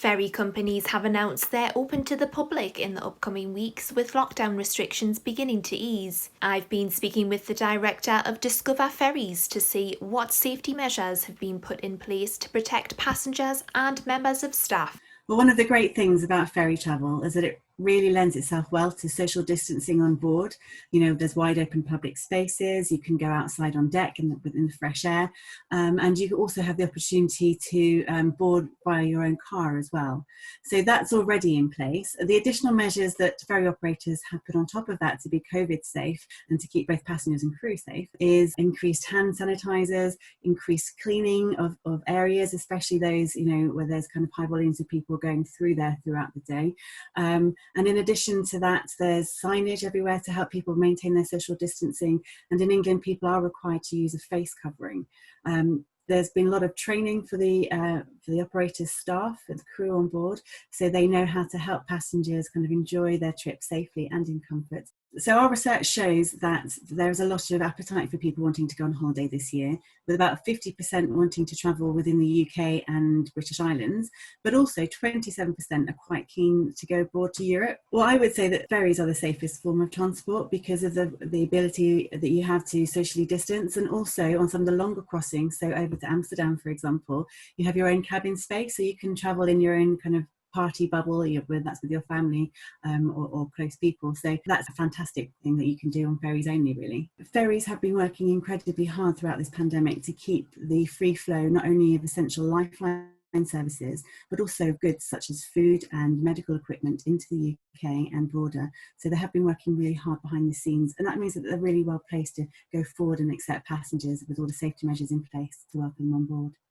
Ferry companies have announced they're open to the public in the upcoming weeks, with lockdown restrictions beginning to ease. I've been speaking with the director of Discover Ferries to see what safety measures have been put in place to protect passengers and members of staff. Well, one of the great things about ferry travel is that it really lends itself well to social distancing on board. There's wide open public spaces, you can go outside on deck in the fresh air, and you also have the opportunity to board via your own car as well. So that's already in place. The additional measures that ferry operators have put on top of that to be COVID safe and to keep both passengers and crew safe is increased hand sanitizers, increased cleaning of areas, especially those where there's kind of high volumes of people going through there throughout the day. And in addition to that, there's signage everywhere to help people maintain their social distancing. And in England, people are required to use a face covering. There's been a lot of training for the operators' staff and the crew on board, so they know how to help passengers kind of enjoy their trip safely and in comfort. So our research shows that there's a lot of appetite for people wanting to go on holiday this year, with about 50% wanting to travel within the UK and British Islands, but also 27% are quite keen to go abroad to Europe. Well, I would say that ferries are the safest form of transport because of the ability that you have to socially distance, and also on some of the longer crossings, so over to Amsterdam, for example, you have your own cabin space, so you can travel in your own kind of party bubble, whether that's with your family or close people. So that's a fantastic thing that you can do on ferries only, really. Ferries have been working incredibly hard throughout this pandemic to keep the free flow not only of essential lifeline services, but also goods such as food and medical equipment into the UK and broader. So they have been working really hard behind the scenes, and that means that they're really well placed to go forward and accept passengers with all the safety measures in place to welcome them on board.